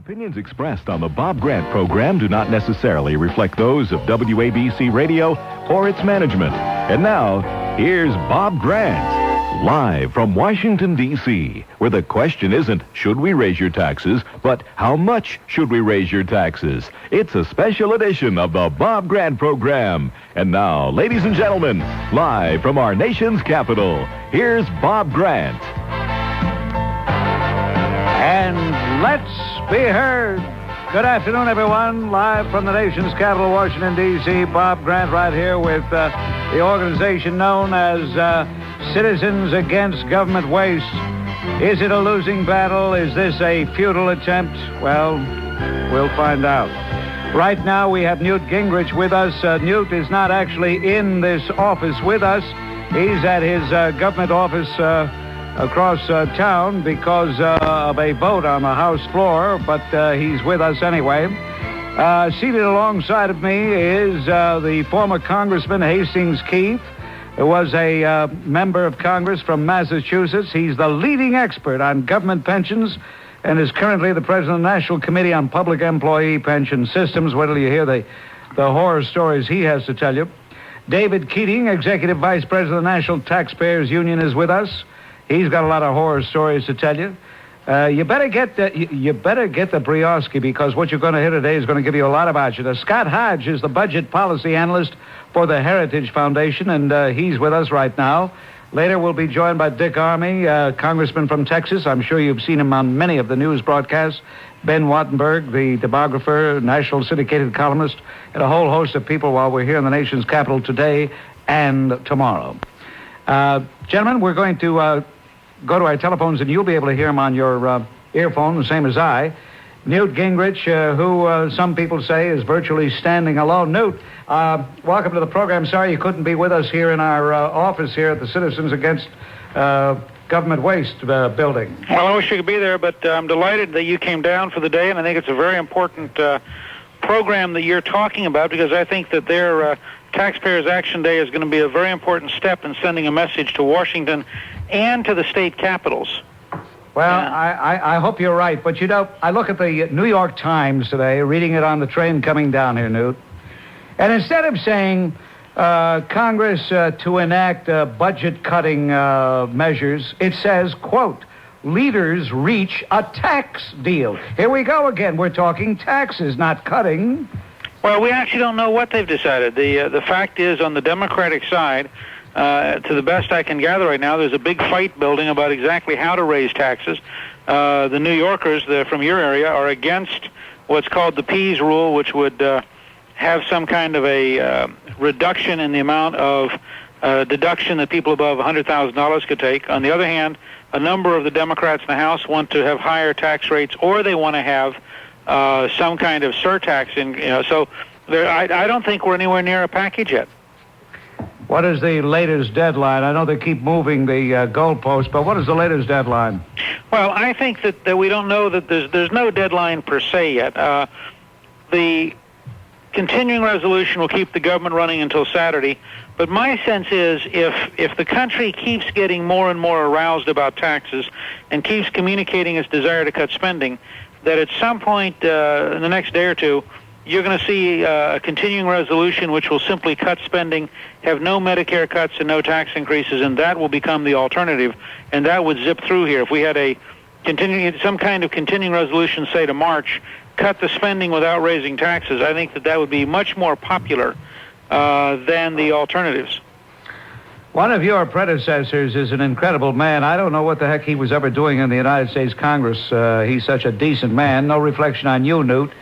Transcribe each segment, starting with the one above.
Opinions expressed on the Bob Grant program do not necessarily reflect those of WABC Radio or its management. And now, here's Bob Grant, live from Washington, D.C., where the question isn't, should we raise your taxes, but how much should we raise your taxes? It's a special edition of the Bob Grant program. And now, ladies and gentlemen, live from our nation's capital, here's Bob Grant. And let's be heard. Good afternoon, everyone. Live from the nation's capital, Washington, D.C., Bob Grant right here with the organization known as Citizens Against Government Waste. Is it a losing battle? Is this a futile attempt? Well, we'll find out. Right now, we have Newt Gingrich with us. Newt is not actually in this office with us. He's at his government office across town because of a vote on the House floor, but he's with us anyway. Seated alongside of me is the former Congressman Hastings Keith, who was a member of Congress from Massachusetts. He's the leading expert on government pensions and is currently the president of the National Committee on Public Employee Pension Systems. Wait till you hear the horror stories he has to tell you. David Keating, executive vice president of the National Taxpayers Union, is with us. He's got a lot of horror stories to tell you. You better get the brioski, because what you're going to hear today is going to give you a lot about you. Scott Hodge is the budget policy analyst for the Heritage Foundation, and he's with us right now. Later, we'll be joined by Dick Armey, congressman from Texas. I'm sure you've seen him on many of the news broadcasts. Ben Wattenberg, the demographer, national syndicated columnist, and a whole host of people while we're here in the nation's capital today and tomorrow. Gentlemen, we're going to go to our telephones, and you'll be able to hear him on your earphone, the same as I. Newt Gingrich, who some people say is virtually standing alone. Newt, welcome to the program. Sorry you couldn't be with us here in our office here at the Citizens Against Government Waste building. Well, I wish you could be there, but I'm delighted that you came down for the day, and I think it's a very important program that you're talking about, because I think that their Taxpayers Action Day is going to be a very important step in sending a message to Washington and to the state capitals. Well, I hope you're right, but you know, I look at the New York Times today, reading it on the train coming down here, Newt, and instead of saying Congress to enact budget-cutting measures, it says, quote, leaders reach a tax deal. Here we go again. We're talking taxes, not cutting. Well, we actually don't know what they've decided. The fact is, on the Democratic side, to the best I can gather right now, there's a big fight building about exactly how to raise taxes. The New Yorkers from your area are against what's called the Pease rule, which would have some kind of a reduction in the amount of deduction that people above $100,000 could take. On the other hand, a number of the Democrats in the House want to have higher tax rates, or they want to have some kind of surtax. So I don't think we're anywhere near a package yet. What is the latest deadline? I know they keep moving the goalpost, but what is the latest deadline? Well, I think that we don't know that there's no deadline per se yet. The continuing resolution will keep the government running until Saturday, but my sense is if the country keeps getting more and more aroused about taxes and keeps communicating its desire to cut spending, that at some point in the next day or two, you're going to see a continuing resolution which will simply cut spending, have no Medicare cuts and no tax increases, and that will become the alternative, and that would zip through here. If we had some kind of continuing resolution, say to March, cut the spending without raising taxes, I think that would be much more popular than the alternatives. One of your predecessors is an incredible man. I don't know what the heck he was ever doing in the United States Congress. He's such a decent man. No reflection on you, Newt.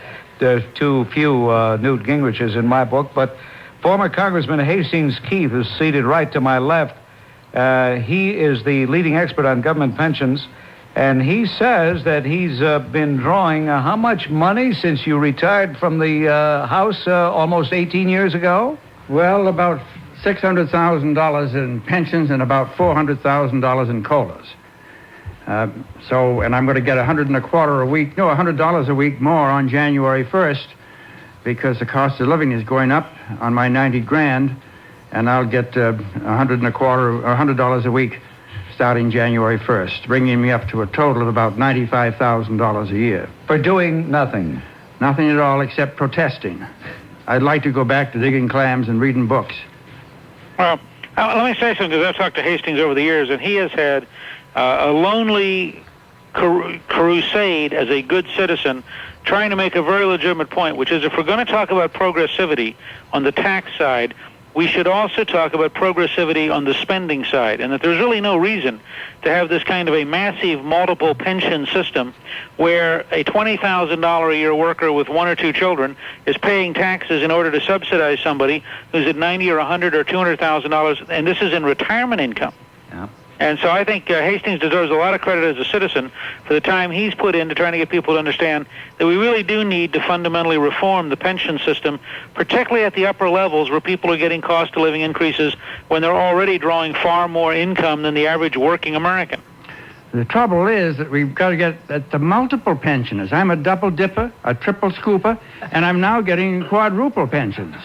There's too few Newt Gingriches in my book, but former Congressman Hastings Keith is seated right to my left. He is the leading expert on government pensions, and he says that he's been drawing how much money since you retired from the House almost 18 years ago? Well, about $600,000 in pensions and about $400,000 in COLAs. And I'm going to get $100 a week more on January 1st, because the cost of living is going up on my $90,000, and I'll get $100 a week starting January 1st, bringing me up to a total of about $95,000 a year. For doing nothing? Nothing at all except protesting. I'd like to go back to digging clams and reading books. Well, let me say something, because I've talked to Hastings over the years, and he has had a lonely crusade as a good citizen, trying to make a very legitimate point, which is if we're going to talk about progressivity on the tax side, we should also talk about progressivity on the spending side, and that there's really no reason to have this kind of a massive multiple pension system where a $20,000 a year worker with 1 or 2 children is paying taxes in order to subsidize somebody who's at $90 or $100 or $200,000, and this is in retirement income. Yeah. And so I think Hastings deserves a lot of credit as a citizen for the time he's put into trying to get people to understand that we really do need to fundamentally reform the pension system, particularly at the upper levels where people are getting cost of living increases when they're already drawing far more income than the average working American. The trouble is that we've got to get at the multiple pensioners. I'm a double dipper, a triple scooper, and I'm now getting quadruple pensions.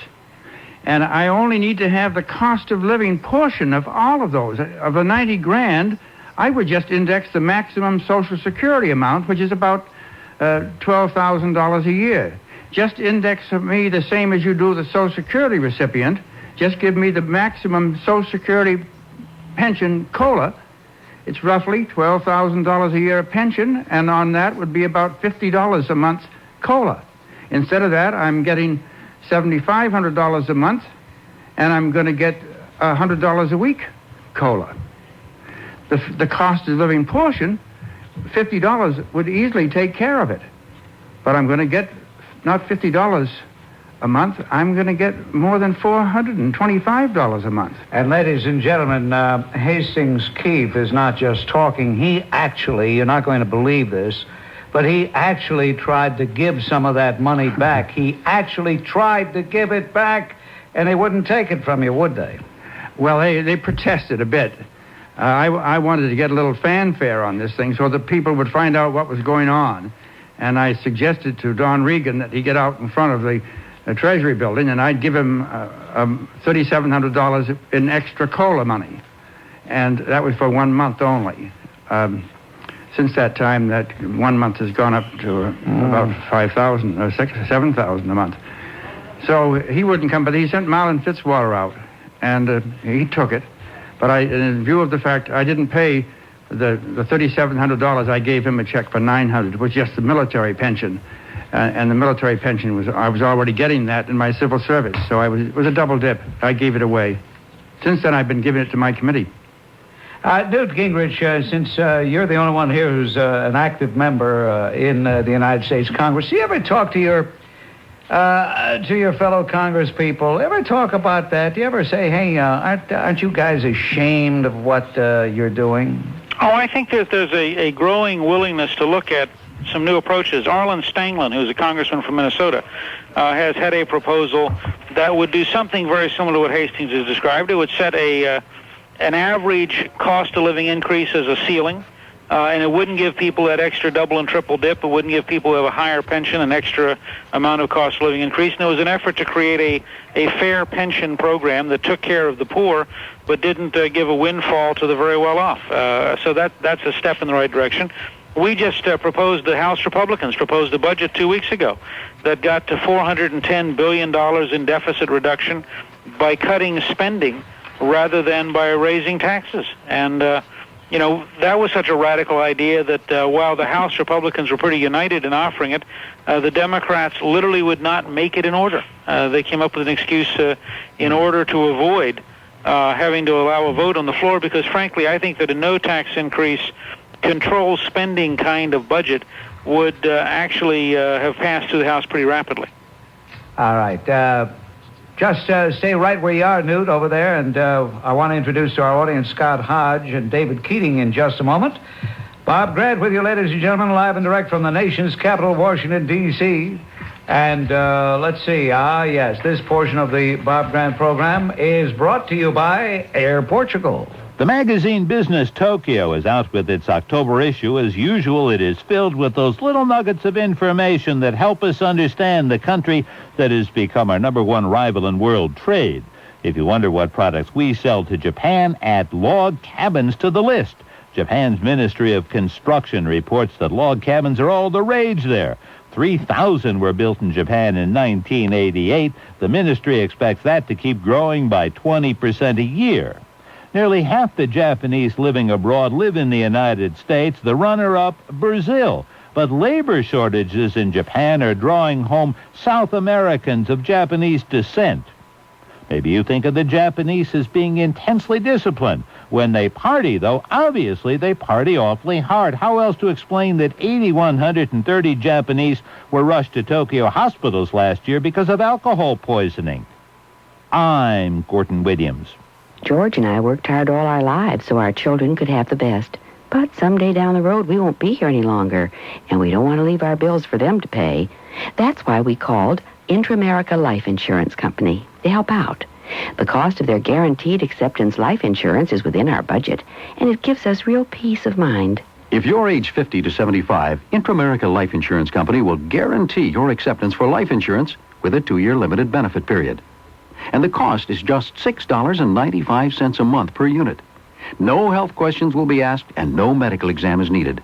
And I only need to have the cost of living portion of all of those. Of the $90,000, I would just index the maximum Social Security amount, which is about $12,000 a year. Just index me the same as you do the Social Security recipient. Just give me the maximum Social Security pension COLA. It's roughly $12,000 a year of pension, and on that would be about $50 a month COLA. Instead of that, I'm getting $7,500 a month, and I'm going to get $100 a week COLA. The cost of living portion, $50 would easily take care of it. But I'm going to get not $50 a month, I'm going to get more than $425 a month. And ladies and gentlemen, Hastings Keefe is not just talking. He actually, you're not going to believe this, but he actually tried to give some of that money back. He actually tried to give it back, and they wouldn't take it from you, would they? Well, they protested a bit. I wanted to get a little fanfare on this thing so that people would find out what was going on. And I suggested to Don Regan that he get out in front of the Treasury building, and I'd give him $3,700 in extra COLA money. And that was for 1 month only. Since that time, that 1 month has gone up to about $5,000 or $7,000 a month. So he wouldn't come, but he sent Marlon Fitzwater out, and he took it. But in view of the fact I didn't pay the $3,700, I gave him a check for $900, which was just the military pension, and the military pension I was already getting that in my civil service, so it was a double dip. I gave it away. Since then, I've been giving it to my committee. Newt Gingrich, since you're the only one here who's an active member in the United States Congress, do you ever talk to your fellow Congress people? Ever talk about that? Do you ever say, hey, aren't you guys ashamed of what you're doing? Oh, I think that there's a growing willingness to look at some new approaches. Arlen Stanglin, who's a congressman from Minnesota, has had a proposal that would do something very similar to what Hastings has described. It would set an average cost of living increase as a ceiling, and it wouldn't give people that extra double and triple dip. It wouldn't give people who have a higher pension an extra amount of cost of living increase. And it was an effort to create a fair pension program that took care of the poor but didn't give a windfall to the very well off. So that's a step in the right direction. We just the House Republicans proposed a budget 2 weeks ago that got to $410 billion in deficit reduction by cutting spending rather than by raising taxes. And, that was such a radical idea that while the House Republicans were pretty united in offering it, the Democrats literally would not make it in order. They came up with an excuse in order to avoid having to allow a vote on the floor because, frankly, I think that a no tax increase, control spending kind of budget would actually have passed through the House pretty rapidly. All right. Just stay right where you are, Newt, over there, and I want to introduce to our audience Scott Hodge and David Keating in just a moment. Bob Grant with you, ladies and gentlemen, live and direct from the nation's capital, Washington, D.C. And let's see. Yes, this portion of the Bob Grant program is brought to you by Air Portugal. The magazine Business Tokyo is out with its October issue. As usual, it is filled with those little nuggets of information that help us understand the country that has become our #1 rival in world trade. If you wonder what products we sell to Japan, add log cabins to the list. Japan's Ministry of Construction reports that log cabins are all the rage there. 3,000 were built in Japan in 1988. The ministry expects that to keep growing by 20% a year. Nearly half the Japanese living abroad live in the United States, the runner-up, Brazil. But labor shortages in Japan are drawing home South Americans of Japanese descent. Maybe you think of the Japanese as being intensely disciplined. When they party, though, obviously they party awfully hard. How else to explain that 8,130 Japanese were rushed to Tokyo hospitals last year because of alcohol poisoning? I'm Gordon Williams. George and I worked hard all our lives so our children could have the best. But someday down the road, we won't be here any longer, and we don't want to leave our bills for them to pay. That's why we called Inter-America Life Insurance Company to help out. The cost of their guaranteed acceptance life insurance is within our budget, and it gives us real peace of mind. If you're age 50 to 75, Inter-America Life Insurance Company will guarantee your acceptance for life insurance with a 2-year limited benefit period. And the cost is just $6.95 a month per unit. No health questions will be asked, and no medical exam is needed.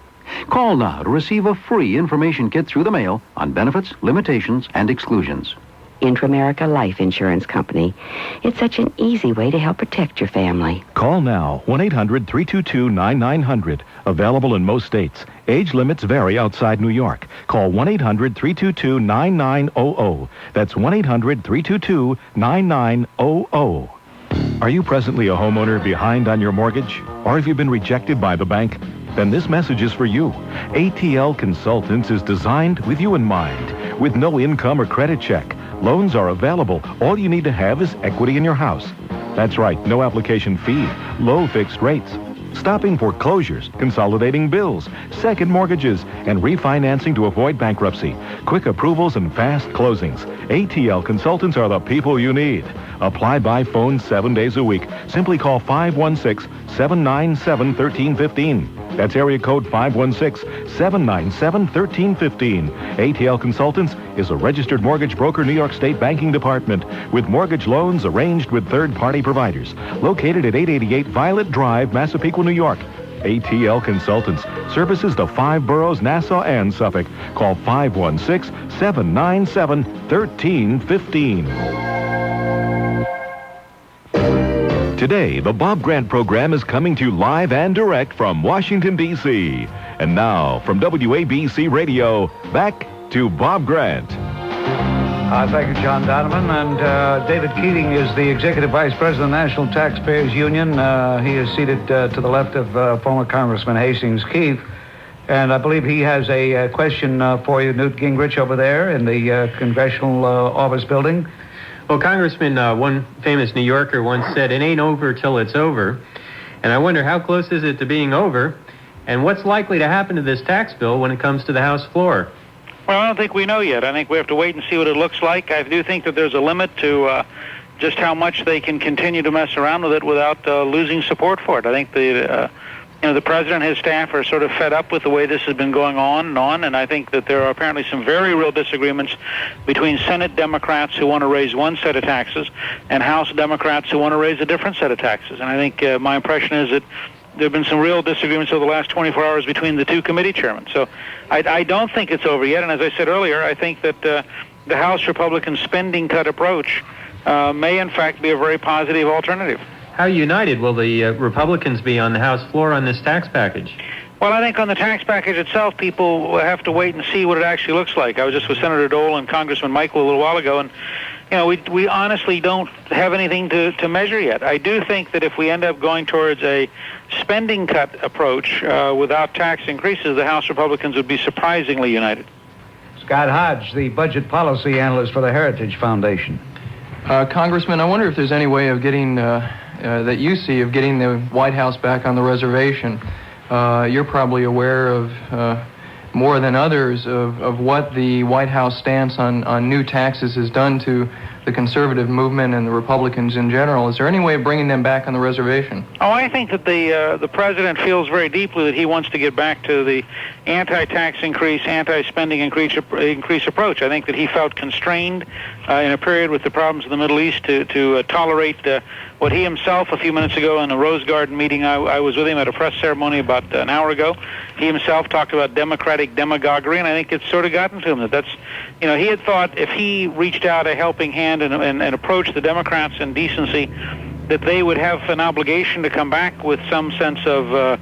Call now to receive a free information kit through the mail on benefits, limitations, and exclusions. Inter-America Life Insurance Company. It's such an easy way to help protect your family. Call now, 1-800-322-9900. Available in most states. Age limits vary outside New York. Call 1-800-322-9900. That's 1-800-322-9900. Are you presently a homeowner behind on your mortgage? Or have you been rejected by the bank? Then this message is for you. ATL Consultants is designed with you in mind. With no income or credit check, loans are available. All you need to have is equity in your house. That's right, no application fee, low fixed rates. Stopping foreclosures, consolidating bills, second mortgages, and refinancing to avoid bankruptcy. Quick approvals and fast closings. ATL Consultants are the people you need. Apply by phone 7 days a week. Simply call 516-797-1315. That's area code 516-797-1315. ATL Consultants is a registered mortgage broker, New York State Banking Department, with mortgage loans arranged with third-party providers. Located at 888 Violet Drive, Massapequa, New York. ATL Consultants services the 5 boroughs, Nassau and Suffolk. Call 516-797-1315. Today, the Bob Grant program is coming to you live and direct from Washington, D.C. And now, from WABC Radio, back to Bob Grant. Thank you, John Donovan. And David Keating is the Executive Vice President of the National Taxpayers Union. He is seated to the left of former Congressman Hastings Keith. And I believe he has a question for you, Newt Gingrich, over there in the Congressional Office Building. Well, Congressman, one famous New Yorker once said, "It ain't over till it's over." And I wonder, how close is it to being over? And what's likely to happen to this tax bill when it comes to the House floor? Well, I don't think we know yet. I think we have to wait and see what it looks like. I do think that there's a limit to just how much they can continue to mess around with it without losing support for it. I think the president and his staff are sort of fed up with the way this has been going on, and I think that there are apparently some very real disagreements between Senate Democrats who want to raise one set of taxes and House Democrats who want to raise a different set of taxes. And I think my impression is that there have been some real disagreements over the last 24 hours between the two committee chairmen. So I don't think it's over yet, and as I said earlier, I think that the House Republican spending cut approach may in fact be a very positive alternative. How united will the Republicans be on the House floor on this tax package? Well, I think on the tax package itself, people will have to wait and see what it actually looks like. I was just with Senator Dole and Congressman Michael a little while ago, and we honestly don't have anything to measure yet. I do think that if we end up going towards a spending cut approach without tax increases, the House Republicans would be surprisingly united. Scott Hodge, the budget policy analyst for the Heritage Foundation. Congressman, I wonder if there's any way of getting that you see of getting the White House back on the reservation. You're probably aware of more than others of what the White House stance on new taxes has done to the conservative movement and the Republicans in general. Is there any way of bringing them back on the reservation? Oh, I think that the president feels very deeply that he wants to get back to the anti-tax increase, anti-spending increase approach. I think that he felt constrained in a period with the problems in the Middle East to tolerate what he himself, a few minutes ago in a Rose Garden meeting, I was with him at a press ceremony about an hour ago, he himself talked about democratic demagoguery, and I think it's sort of gotten to him that's, he had thought if he reached out a helping hand and approached the Democrats in decency, that they would have an obligation to come back with some sense of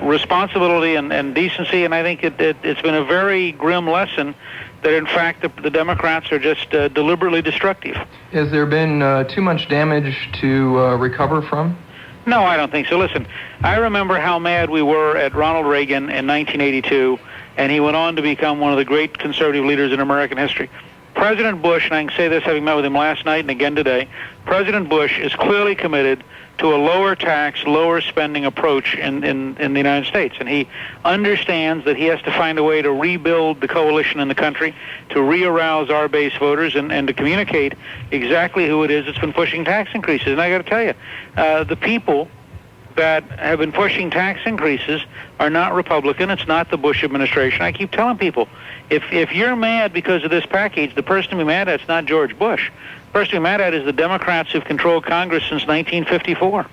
responsibility and decency, and I think it's been a very grim lesson that, in fact, the Democrats are just deliberately destructive. Has there been too much damage to recover from? No, I don't think so. Listen, I remember how mad we were at Ronald Reagan in 1982, and he went on to become one of the great conservative leaders in American history. President Bush, and I can say this having met with him last night and again today, President Bush is clearly committed to a lower tax, lower spending approach in the United States. And he understands that he has to find a way to rebuild the coalition in the country, to re-arouse our base voters, and to communicate exactly who it is that's been pushing tax increases. And I got to tell you, the people that have been pushing tax increases are not Republican. It's not the Bush administration. I keep telling people, if you're mad because of this package, the person to be mad at is not George Bush. The person to be mad at is the Democrats who've controlled Congress since 1954.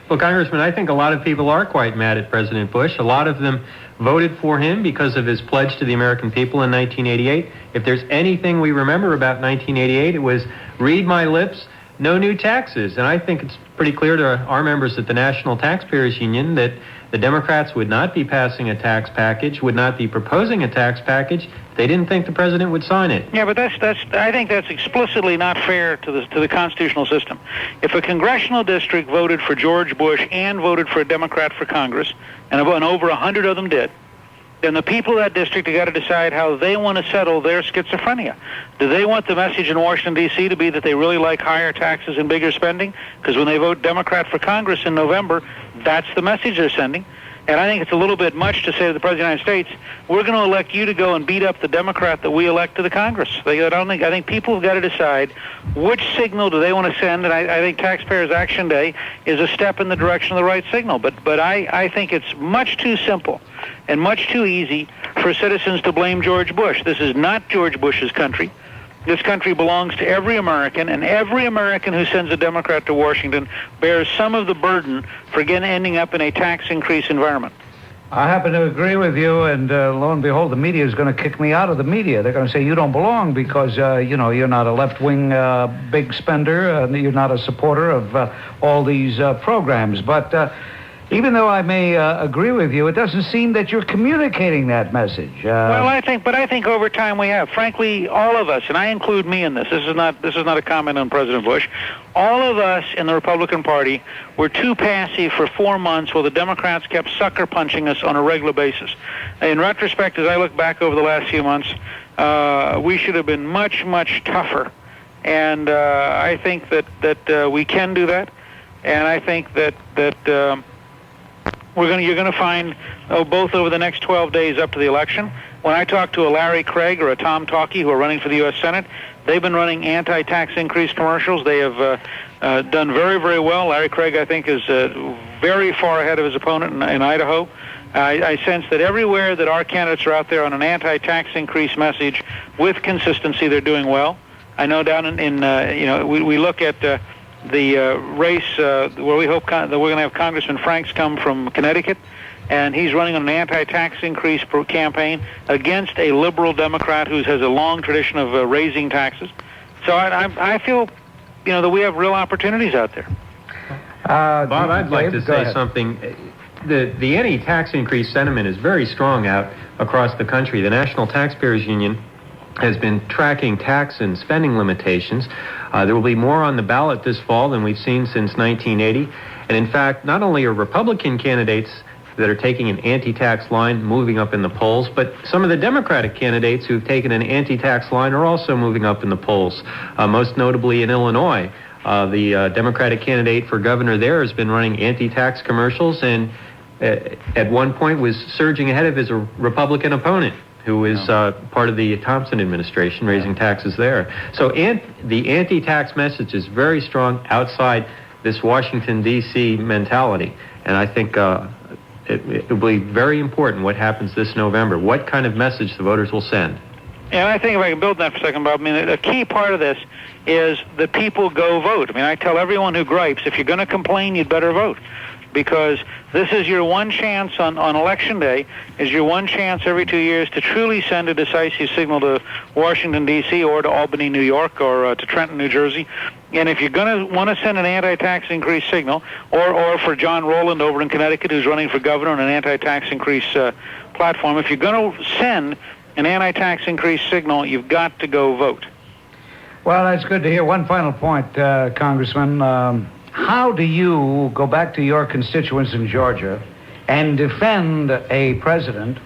Well, Congressman, I think a lot of people are quite mad at President Bush. A lot of them voted for him because of his pledge to the American people in 1988. If there's anything we remember about 1988, it was read my lips, no new taxes. And I think it's pretty clear to our members at the National Taxpayers Union that the Democrats would not be passing a tax package, would not be proposing a tax package. They didn't think the president would sign it. Yeah, but I think that's explicitly not fair to the constitutional system. If a congressional district voted for George Bush and voted for a Democrat for Congress, and over 100 of them did, then the people of that district have got to decide how they want to settle their schizophrenia. Do they want the message in Washington, D.C. to be that they really like higher taxes and bigger spending? Because when they vote Democrat for Congress in November, that's the message they're sending. And I think it's a little bit much to say to the President of the United States, we're going to elect you to go and beat up the Democrat that we elect to the Congress. I think people have got to decide which signal do they want to send, and I think Taxpayers Action Day is a step in the direction of the right signal. But I think it's much too simple and much too easy for citizens to blame George Bush. This is not George Bush's country. This country belongs to every American, and every American who sends a Democrat to Washington bears some of the burden for ending up in a tax increase environment. I happen to agree with you, and lo and behold, the media is going to kick me out of the media. They're going to say you don't belong because, you're not a left-wing big spender, you're not a supporter of all these programs. But even though I may agree with you, it doesn't seem that you're communicating that message. Well, I think over time we have. Frankly, all of us, and I include me in this. This is not a comment on President Bush. All of us in the Republican Party were too passive for 4 months while the Democrats kept sucker punching us on a regular basis. In retrospect, as I look back over the last few months, we should have been much, much tougher. And I think that we can do that. And I think that you're going to find both over the next 12 days up to the election. When I talk to a Larry Craig or a Tom Talkie who are running for the U.S. Senate, they've been running anti-tax increase commercials. They have done very, very well. Larry Craig, I think, is very far ahead of his opponent in Idaho. I sense that everywhere that our candidates are out there on an anti-tax increase message with consistency, they're doing well. I know down we look at the race where we hope that we're going to have Congressman Franks come from Connecticut, and he's running on an anti-tax increase campaign against a liberal Democrat who has a long tradition of raising taxes. So I feel, that we have real opportunities out there. Bob, I'd like to say something. The anti-tax increase sentiment is very strong out across the country. The National Taxpayers Union has been tracking tax and spending limitations. There will be more on the ballot this fall than we've seen since 1980. And in fact, not only are Republican candidates that are taking an anti-tax line moving up in the polls, but some of the Democratic candidates who've taken an anti-tax line are also moving up in the polls, most notably in Illinois. The Democratic candidate for governor there has been running anti-tax commercials and at one point was surging ahead of his Republican opponent. who is part of the Thompson administration, raising taxes there. So the anti-tax message is very strong outside this Washington, D.C. mentality. And I think it will be very important what happens this November, what kind of message the voters will send. And I think if I can build on that for a second, Bob, I mean, a key part of this is that people go vote. I mean, I tell everyone who gripes, if you're going to complain, you'd better vote. Because this is your one chance on Election Day, is your one chance every 2 years to truly send a decisive signal to Washington, D.C., or to Albany, New York, or to Trenton, New Jersey. And if you're going to want to send an anti-tax increase signal, or for John Rowland over in Connecticut, who's running for governor on an anti-tax increase platform, if you're going to send an anti-tax increase signal, you've got to go vote. Well, that's good to hear. One final point, Congressman. How do you go back to your constituents in Georgia and defend a president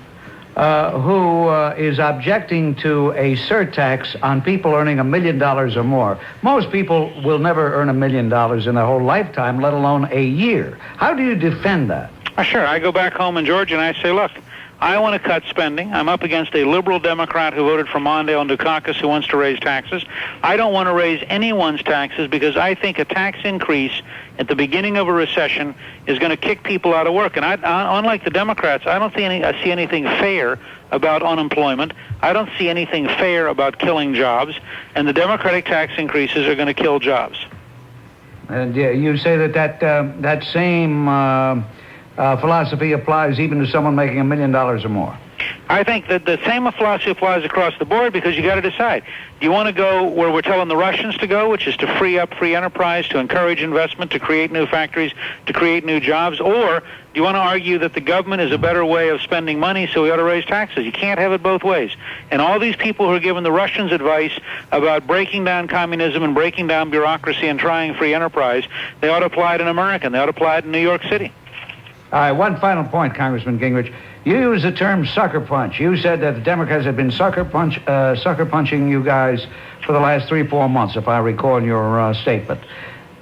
who is objecting to a surtax on people earning $1 million or more? Most people will never earn $1 million in their whole lifetime, let alone a year. How do you defend that? Sure. I go back home in Georgia and I say, look, I want to cut spending. I'm up against a liberal Democrat who voted for Mondale and Dukakis who wants to raise taxes. I don't want to raise anyone's taxes because I think a tax increase at the beginning of a recession is going to kick people out of work. And unlike the Democrats, I don't see anything fair about unemployment. I don't see anything fair about killing jobs. And the Democratic tax increases are going to kill jobs. And you say that same philosophy applies even to someone making $1 million or more. I think that the same philosophy applies across the board because you got to decide. Do you want to go where we're telling the Russians to go, which is to free up free enterprise, to encourage investment, to create new factories, to create new jobs, or do you want to argue that the government is a better way of spending money, so we ought to raise taxes? You can't have it both ways. And all these people who are giving the Russians advice about breaking down communism and breaking down bureaucracy and trying free enterprise, they ought to apply it in America, and they ought to apply it in New York City. All right, one final point, Congressman Gingrich. You used the term sucker punch. You said that the Democrats have been sucker punching you guys for the last 3-4 months, if I recall your statement.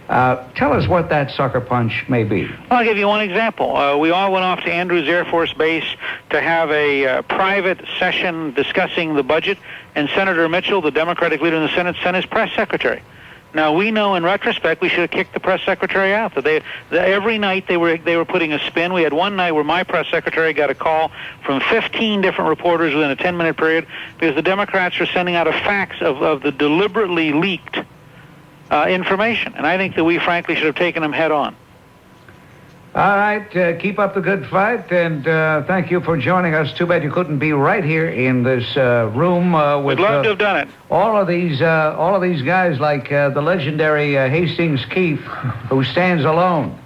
Tell us what that sucker punch may be. I'll give you one example. We all went off to Andrews Air Force Base to have a private session discussing the budget, and Senator Mitchell, the Democratic leader in the Senate, sent his press secretary. Now, we know in retrospect we should have kicked the press secretary out. Every night they were putting a spin. We had one night where my press secretary got a call from 15 different reporters within a 10-minute period because the Democrats were sending out a fax of the deliberately leaked information. And I think that we, frankly, should have taken them head on. All right, keep up the good fight, and thank you for joining us. Too bad you couldn't be right here in this room with. We'd love to have done it. All of these guys, like the legendary Hastings Keefe, who stands alone.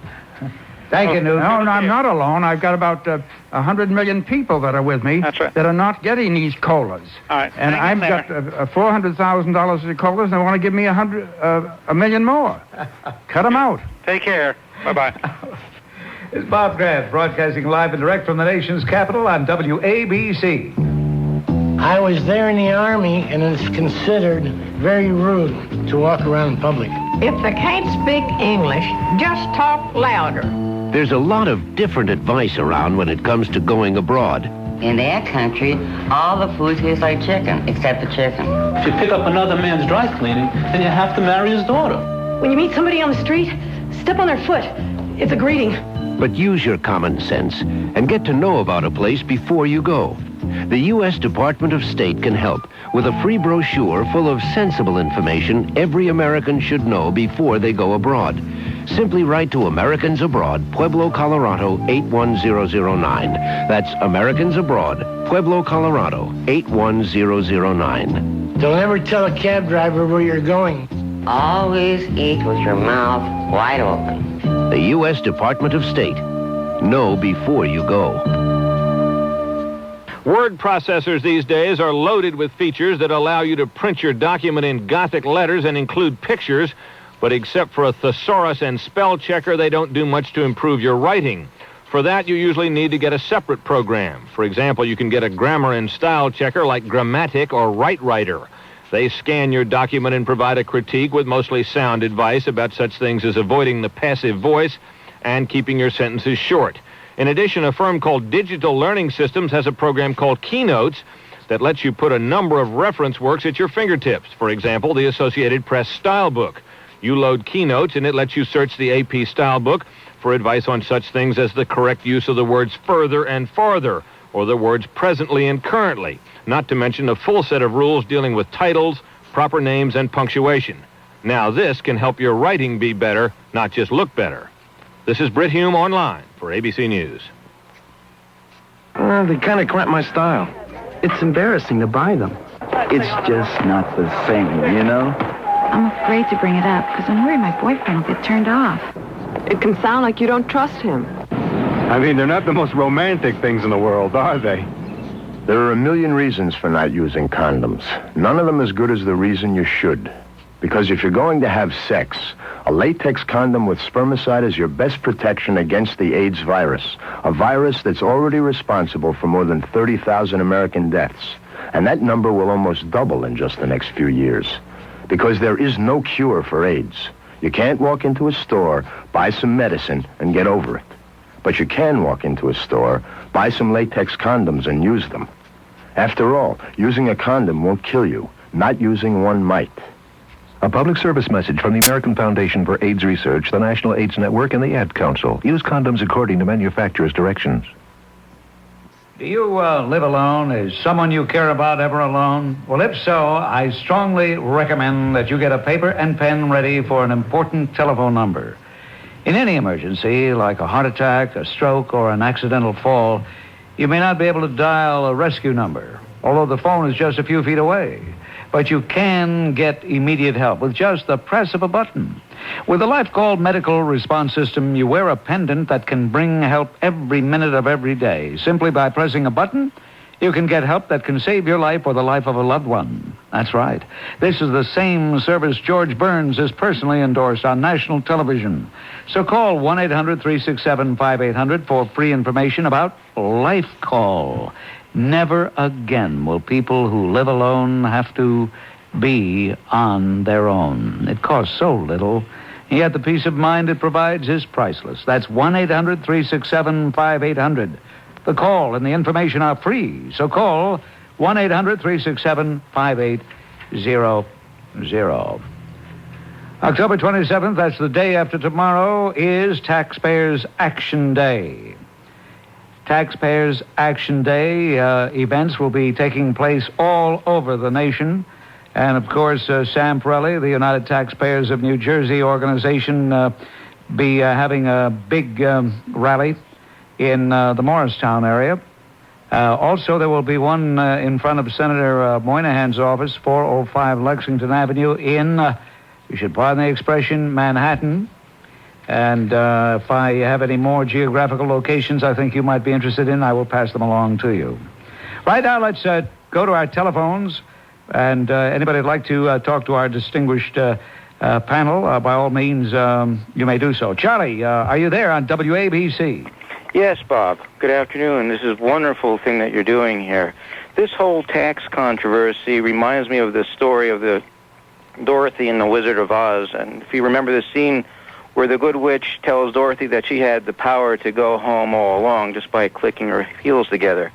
Thank you, Newt. No, I'm not alone. I've got about 100 million people that are with me. That's right. That are not getting these colas. All right. And I've got $400,000 in colas, and they want to give me a million more. Cut them out. Take care. Bye-bye. It's Bob Grant, broadcasting live and direct from the nation's capital on WABC. I was there in the Army, and it's considered very rude to walk around in public. If they can't speak English, just talk louder. There's a lot of different advice around when it comes to going abroad. In their country, all the food tastes like chicken, except the chicken. If you pick up another man's dry cleaning, then you have to marry his daughter. When you meet somebody on the street, step on their foot. It's a greeting. But use your common sense and get to know about a place before you go. The U.S. Department of State can help with a free brochure full of sensible information every American should know before they go abroad. Simply write to Americans Abroad, Pueblo, Colorado, 81009. That's Americans Abroad, Pueblo, Colorado, 81009. Don't ever tell a cab driver where you're going. Always eat with your mouth wide open. The U.S. Department of State. Know before you go. Word processors these days are loaded with features that allow you to print your document in Gothic letters and include pictures, but except for a thesaurus and spell checker, they don't do much to improve your writing. For that, you usually need to get a separate program. For example, you can get a grammar and style checker like Grammatic or WriteWriter. They scan your document and provide a critique with mostly sound advice about such things as avoiding the passive voice and keeping your sentences short. In addition, a firm called Digital Learning Systems has a program called Keynotes that lets you put a number of reference works at your fingertips. For example, the Associated Press Style Book. You load keynotes, and it lets you search the AP Style Book for advice on such things as the correct use of the words further and farther, or the words presently and currently, not to mention a full set of rules dealing with titles, proper names, and punctuation. Now this can help your writing be better, not just look better. This is Britt Hume online for ABC News. They kind of cramp my style. It's embarrassing to buy them. It's just not the same, you know? I'm afraid to bring it up because I'm worried my boyfriend will get turned off. It can sound like you don't trust him. I mean, they're not the most romantic things in the world, are they? There are a million reasons for not using condoms. None of them as good as the reason you should. Because if you're going to have sex, a latex condom with spermicide is your best protection against the AIDS virus, a virus that's already responsible for more than 30,000 American deaths. And that number will almost double in just the next few years. Because there is no cure for AIDS. You can't walk into a store, buy some medicine, and get over it. But you can walk into a store, buy some latex condoms, and use them. After all, using a condom won't kill you. Not using one might. A public service message from the American Foundation for AIDS Research, the National AIDS Network, and the Ad Council. Use condoms according to manufacturer's directions. Do you live alone? Is someone you care about ever alone? Well, if so, I strongly recommend that you get a paper and pen ready for an important telephone number. In any emergency, like a heart attack, a stroke, or an accidental fall, you may not be able to dial a rescue number, although the phone is just a few feet away. But you can get immediate help with just the press of a button. With the Life Call Medical Response System, you wear a pendant that can bring help every minute of every day. Simply by pressing a button, you can get help that can save your life or the life of a loved one. That's right. This is the same service George Burns has personally endorsed on national television. So call 1-800-367-5800 for free information about Life Call. Never again will people who live alone have to be on their own. It costs so little, yet the peace of mind it provides is priceless. That's 1-800-367-5800. The call and the information are free, so call 1-800-367-5800. October 27th, that's the day after tomorrow, is Taxpayers Action Day. Taxpayers Action Day events will be taking place all over the nation. And, of course, Sam Pirelli, the United Taxpayers of New Jersey organization, be having a big rally in the Morristown area. Also, there will be one in front of Senator Moynihan's office, 405 Lexington Avenue in, you should pardon the expression, Manhattan. And if I have any more geographical locations I think you might be interested in, I will pass them along to you. Right now, let's go to our telephones. And anybody who'd like to talk to our distinguished panel, by all means, you may do so. Charlie, are you there on WABC? Yes, Bob. Good afternoon. This is a wonderful thing that you're doing here. This whole tax controversy reminds me of the story of the Dorothy and the Wizard of Oz. And if you remember the scene where the Good Witch tells Dorothy that she had the power to go home all along just by clicking her heels together.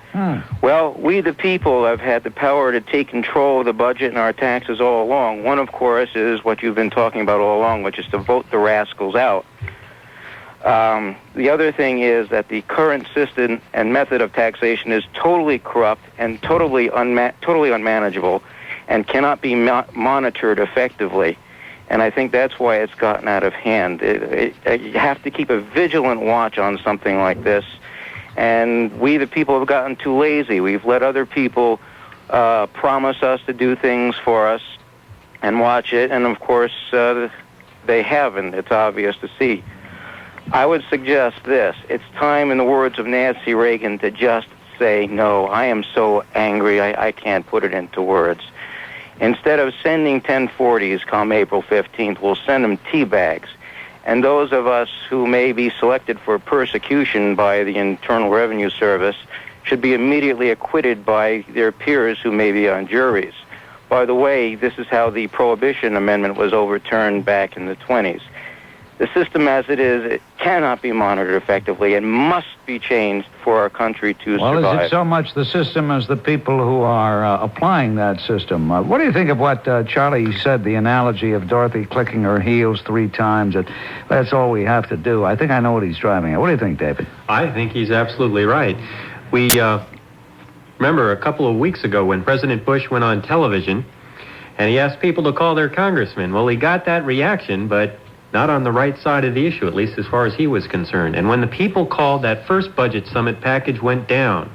Well, we the people have had the power to take control of the budget and our taxes all along. One, of course, is what you've been talking about all along, which is to vote the rascals out. The other thing is that the current system and method of taxation is totally corrupt and totally unmanageable and cannot be monitored effectively. And I think that's why it's gotten out of hand. You have to keep a vigilant watch on something like this. And we, the people, have gotten too lazy. We've let other people promise us to do things for us and watch it. And, of course, they haven't. It's obvious to see. I would suggest this. It's time, in the words of Nancy Reagan, to just say no. I am so angry, I can't put it into words. Instead of sending 1040s come April 15th, we'll send them tea bags. And those of us who may be selected for persecution by the Internal Revenue Service should be immediately acquitted by their peers who may be on juries. By the way, this is how the Prohibition Amendment was overturned back in the 20s. The system as it is, it cannot be monitored effectively and must be changed for our country to survive. Well, is it so much the system as the people who are applying that system? What do you think of what Charlie said, the analogy of Dorothy clicking her heels 3 times? That's all we have to do. I think I know what he's driving at. What do you think, David? I think he's absolutely right. We remember a couple of weeks ago when President Bush went on television and he asked people to call their congressman. Well, he got that reaction, but not on the right side of the issue, at least as far as he was concerned. And when the people called, that first budget summit package went down.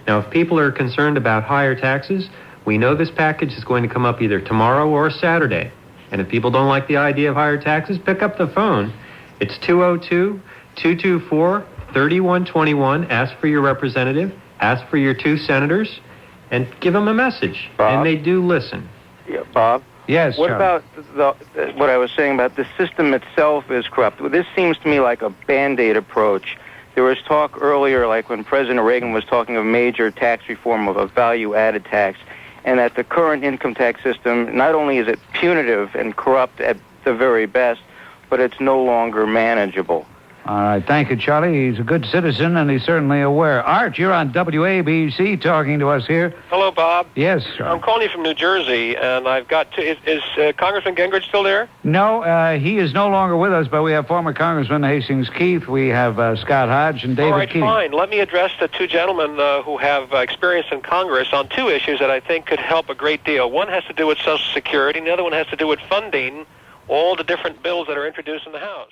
Now, if people are concerned about higher taxes, we know this package is going to come up either tomorrow or Saturday. And if people don't like the idea of higher taxes, pick up the phone. It's 202-224-3121. Ask for your representative. Ask for your 2 senators. And give them a message. Bob? And they do listen. Yeah, Bob? Yes, What about what I was saying about the system itself is corrupt? Well, this seems to me like a Band-Aid approach. There was talk earlier, like when President Reagan was talking of major tax reform, of a value-added tax, and that the current income tax system, not only is it punitive and corrupt at the very best, but it's no longer manageable. All right, thank you, Charlie. He's a good citizen, and he's certainly aware. Art, you're on WABC talking to us here. Hello, Bob. Yes, sir. I'm calling you from New Jersey, and I've got to... Is Congressman Gingrich still there? No, he is no longer with us, but we have former Congressman Hastings Keith. We have Scott Hodge and David All right, Keating. fine. Let me address the 2 gentlemen who have experience in Congress on 2 issues that I think could help a great deal. One has to do with Social Security, and the other one has to do with funding all the different bills that are introduced in the House.